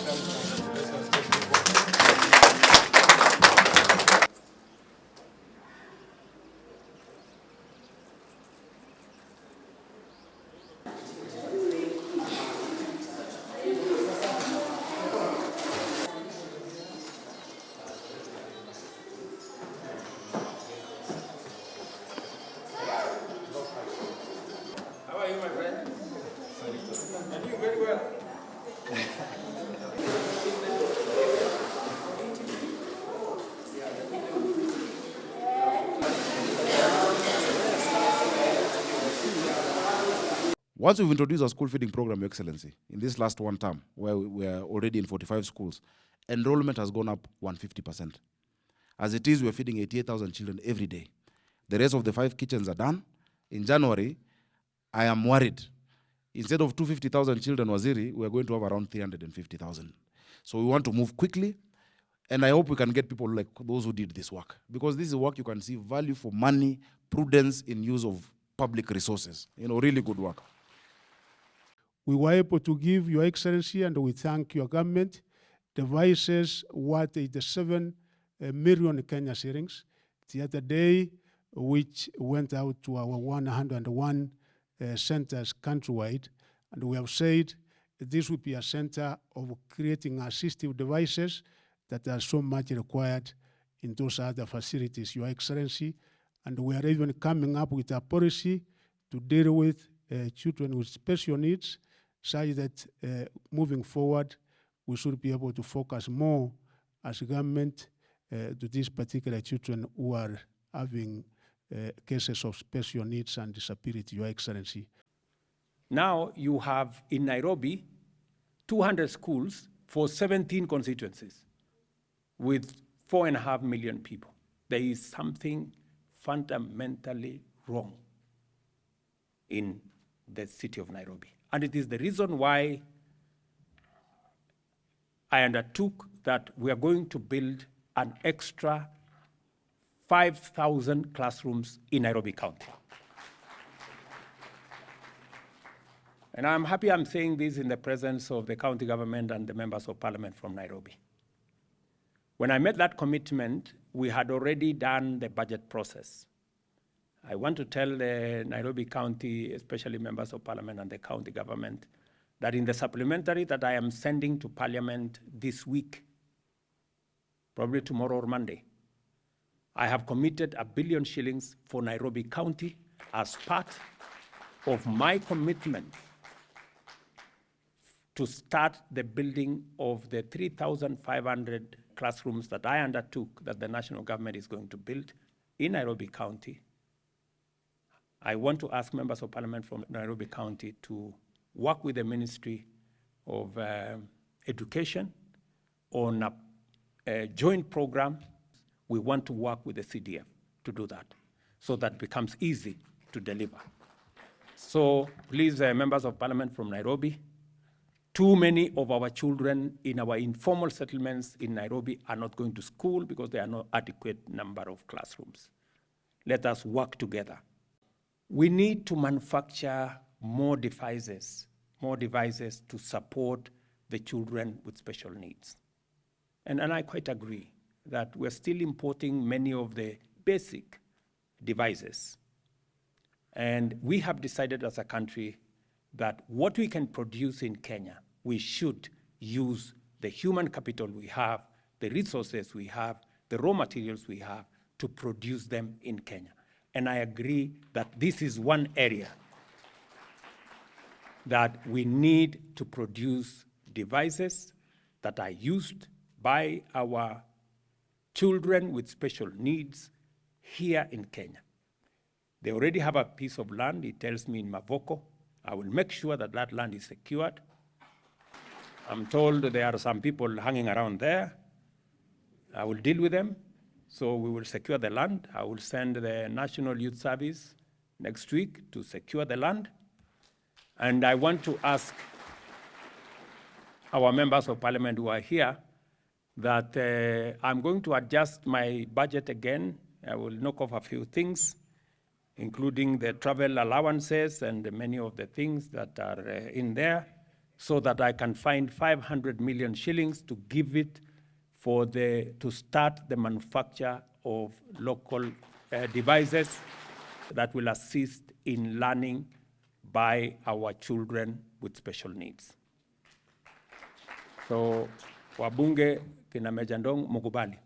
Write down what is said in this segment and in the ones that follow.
How are you, my friend? And you very well. Once we've introduced our school feeding program, Your Excellency, in this last one term, where we are already in 45 schools, enrollment has gone up 150%. As it is, we're feeding 88,000 children every day. The rest of the 5 kitchens are done. In January, I am worried. Instead of 250,000 children, Waziri, we're going to have around 350,000. So we want to move quickly, and I hope we can get people like those who did this work, because this is work you can see value for money, prudence in use of public resources. Really good work. We were able to give Your Excellency, and we thank your government, devices worth 87 million Kenya shillings the other day, which went out to our 101 centers countrywide. And we have said this would be a center of creating assistive devices that are so much required in those other facilities, Your Excellency. And we are even coming up with a policy to deal with children with special needs, such that moving forward, we should be able to focus more as a government to these particular children who are having cases of special needs and disability, Your Excellency. Now you have in Nairobi 200 schools for 17 constituencies with 4.5 million people. There is something fundamentally wrong in the city of Nairobi. And it is the reason why I undertook that we are going to build an extra 5,000 classrooms in Nairobi County. And I'm happy I'm saying this in the presence of the county government and the members of parliament from Nairobi. When I made that commitment, we had already done the budget process. I want to tell the Nairobi County, especially members of parliament and the county government, that in the supplementary that I am sending to parliament this week, probably tomorrow or Monday, I have committed R1 billion shillings for Nairobi County as part of my commitment to start the building of the 3,500 classrooms that I undertook that the national government is going to build in Nairobi County. I want to ask members of parliament from Nairobi County to work with the Ministry of Education on a joint program. We want to work with the CDF to do that, so that becomes easy to deliver. So please, members of parliament from Nairobi, too many of our children in our informal settlements in Nairobi are not going to school because there are no adequate number of classrooms. Let us work together. We need to manufacture more devices to support the children with special needs. And I quite agree that we're still importing many of the basic devices. And we have decided as a country that what we can produce in Kenya, we should use the human capital we have, the resources we have, the raw materials we have to produce them in Kenya. And I agree that this is one area that we need to produce devices that are used by our children with special needs here in Kenya. They already have a piece of land, it tells me, in Mavoko. I will make sure that that land is secured. I'm told there are some people hanging around there. I will deal with them. So we will secure the land. I will send the National Youth Service next week to secure the land. And I want to ask our members of parliament who are here that I'm going to adjust my budget again. I will knock off a few things, including the travel allowances and many of the things that are in there, so that I can find 500 million shillings to give it to start the manufacture of local devices that will assist in learning by our children with special needs. So, wabunge kina Meja Ndong mukubali.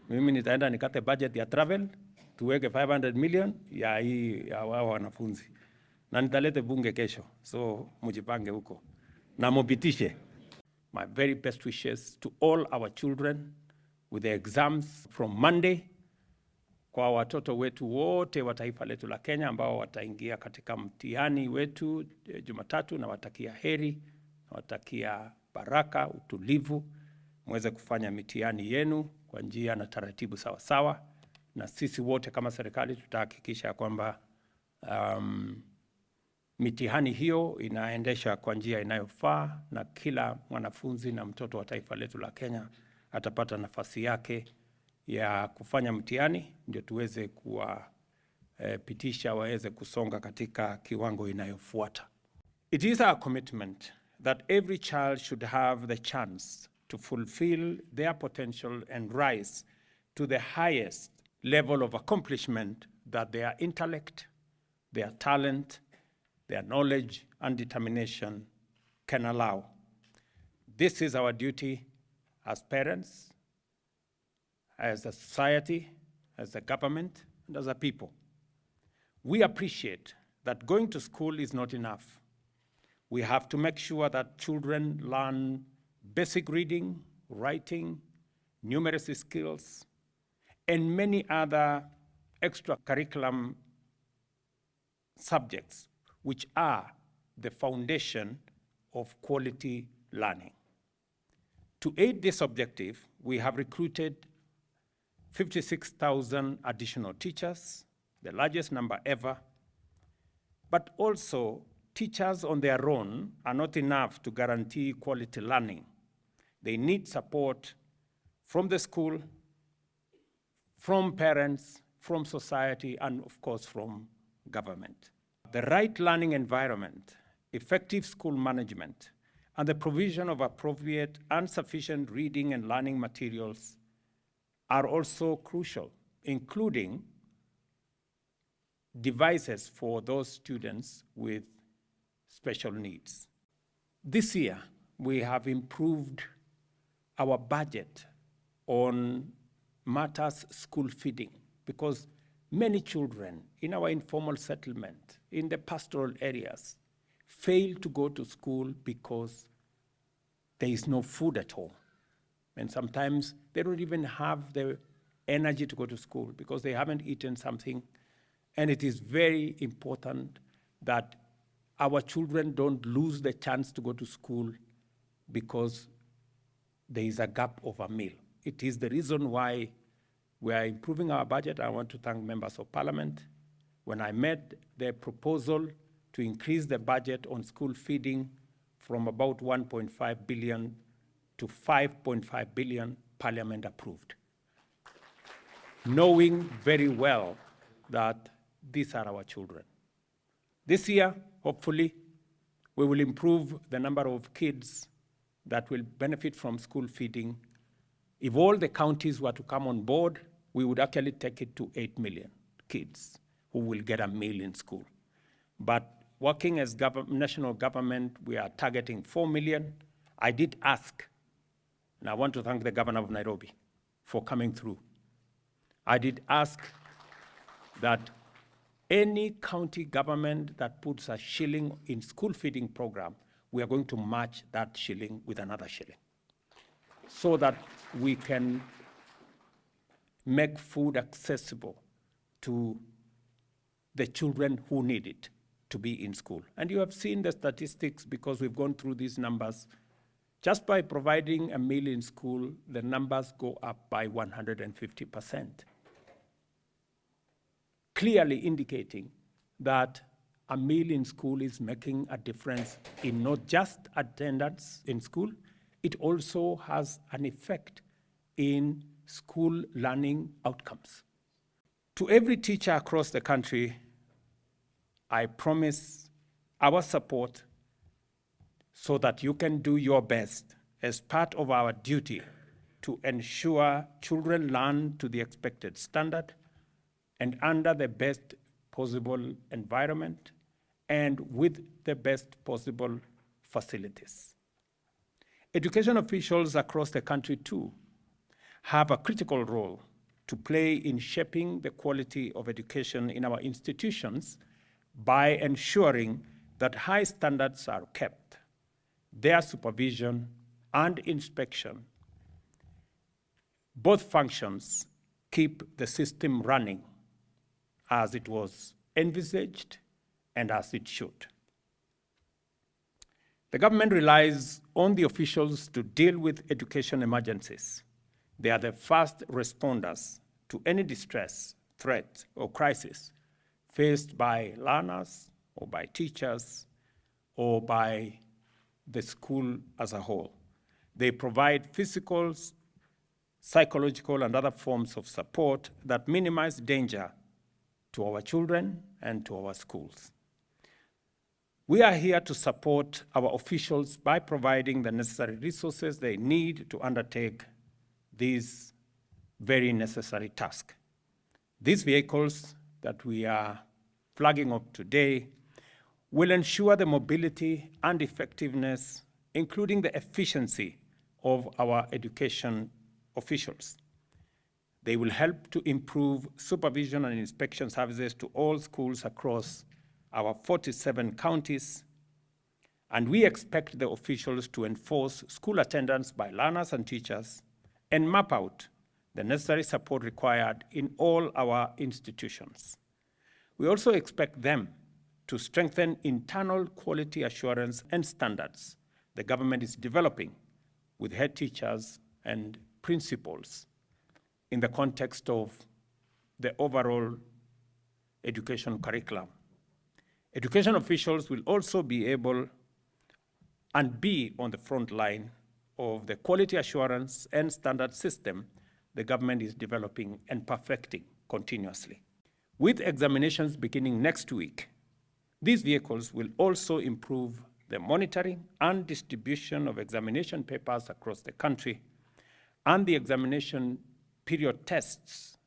Mimi nitaenda nikate budget ya travel, tuweke 500 million ya wao wanafunzi. Na nitalete bunge kesho, so mujipange huko. Na mupitishe. My very best wishes to all our children with the exams from Monday, kwa watoto wetu wote wa taifa letu la Kenya ambao wataingia katika mtihani wetu Jumatatu, na watakia heri, na watakia baraka, utulivu, muweze kufanya mitihani yenu kwa njia na taratibu sawa sawa, na sisi wote kama serikali tutahakikisha kwamba mitihani hiyo inaendesha kwa njia inayofaa, na kila mwanafunzi na mtoto wa taifa letu la Kenya atapata nafasi yake ya kufanya mtihani, ndio tuweze kuwapitisha waweze kusonga katika kiwango inayofuata. It is our commitment that every child should have the chance to fulfill their potential and rise to the highest level of accomplishment that their intellect, their talent, their knowledge and determination can allow. This is our duty as parents, as a society, as a government, and as a people. We appreciate that going to school is not enough. We have to make sure that children learn basic reading, writing, numeracy skills, and many other extracurriculum subjects which are the foundation of quality learning. To aid this objective, we have recruited 56,000 additional teachers, the largest number ever, but also teachers on their own are not enough to guarantee quality learning. They need support from the school, from parents, from society, and of course from government. The right learning environment, effective school management, and the provision of appropriate and sufficient reading and learning materials are also crucial, including devices for those students with special needs. This year, we have improved our budget on matters school feeding, because many children in our informal settlement, in the pastoral areas, fail to go to school because there is no food at home. And sometimes they don't even have the energy to go to school because they haven't eaten something. And it is very important that our children don't lose the chance to go to school because there is a gap of a meal. It is the reason why we are improving our budget. I want to thank members of parliament. When I made the proposal to increase the budget on school feeding from about 1.5 billion to 5.5 billion, parliament approved, knowing very well that these are our children. This year, hopefully, we will improve the number of kids that will benefit from school feeding. If all the counties were to come on board, we would actually take it to 8 million kids who will get a meal in school. But working as national government, we are targeting 4 million. I did ask, and I want to thank the governor of Nairobi for coming through. I did ask that any county government that puts a shilling in school feeding program, we are going to match that shilling with another shilling so that we can make food accessible to the children who need it to be in school. And you have seen the statistics because we've gone through these numbers. Just by providing a meal in school, the numbers go up by 150%. Clearly indicating that a meal in school is making a difference in not just attendance in school, it also has an effect in school learning outcomes. To every teacher across the country, I promise our support so that you can do your best as part of our duty to ensure children learn to the expected standard and under the best possible environment and with the best possible facilities. Education officials across the country, too, have a critical role to play in shaping the quality of education in our institutions by ensuring that high standards are kept. Their supervision and inspection, both functions, keep the system running as it was envisaged and as it should. The government relies on the officials to deal with education emergencies. They are the first responders to any distress, threat, or crisis faced by learners or by teachers or by the school as a whole. They provide physical, psychological, and other forms of support that minimize danger to our children and to our schools. We are here to support our officials by providing the necessary resources they need to undertake these very necessary tasks. These vehicles that we are flagging up today will ensure the mobility and effectiveness, including the efficiency of our education officials. They will help to improve supervision and inspection services to all schools across our 47 counties, and we expect the officials to enforce school attendance by learners and teachers and map out the necessary support required in all our institutions. We also expect them to strengthen internal quality assurance and standards the government is developing with head teachers and principals in the context of the overall education curriculum. Education officials will also be able and be on the front line of the quality assurance and standard system the government is developing and perfecting continuously. With examinations beginning next week, these vehicles will also improve the monitoring and distribution of examination papers across the country and the examination period tests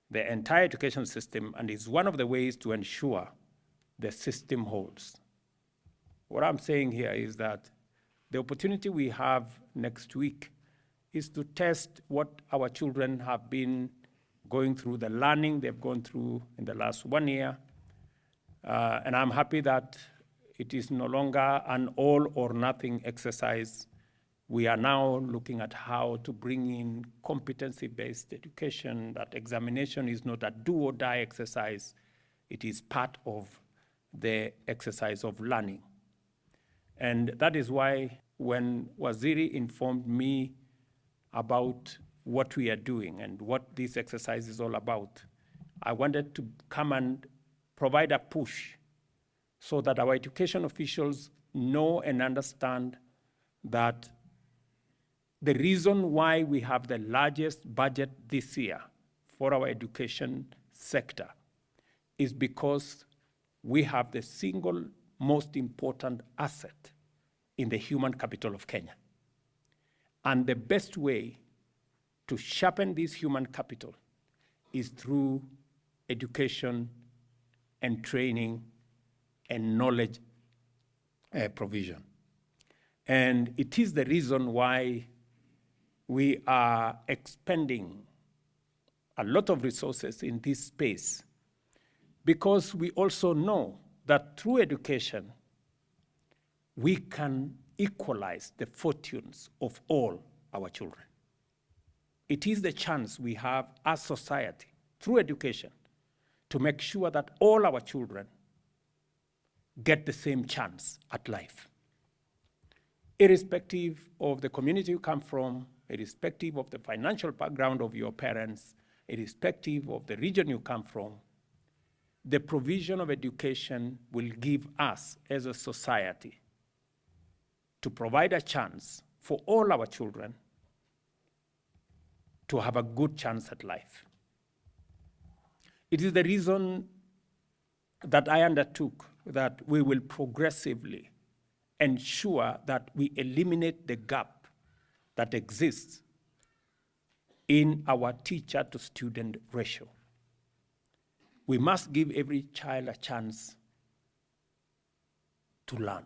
the entire education system, and is one of the ways to ensure the system holds. What I'm saying here is that the opportunity we have next week is to test what our children have been going through, the learning they've gone through in the last 1 year. And I'm happy that it is no longer an all or nothing exercise. We are now looking at how to bring in competency-based education, that examination is not a do or die exercise. It is part of the exercise of learning. And that is why when Waziri informed me about what we are doing and what this exercise is all about, I wanted to come and provide a push so that our education officials know and understand that the reason why we have the largest budget this year for our education sector is because we have the single most important asset in the human capital of Kenya. And the best way to sharpen this human capital is through education and training and knowledge provision. And it is the reason why we are expending a lot of resources in this space, because we also know that through education, we can equalize the fortunes of all our children. It is the chance we have as society, through education, to make sure that all our children get the same chance at life. Irrespective of the community you come from, irrespective of the financial background of your parents, irrespective of the region you come from, the provision of education will give us as a society to provide a chance for all our children to have a good chance at life. It is the reason that I undertook that we will progressively ensure that we eliminate the gap that exists in our teacher-to-student ratio. We must give every child a chance to learn.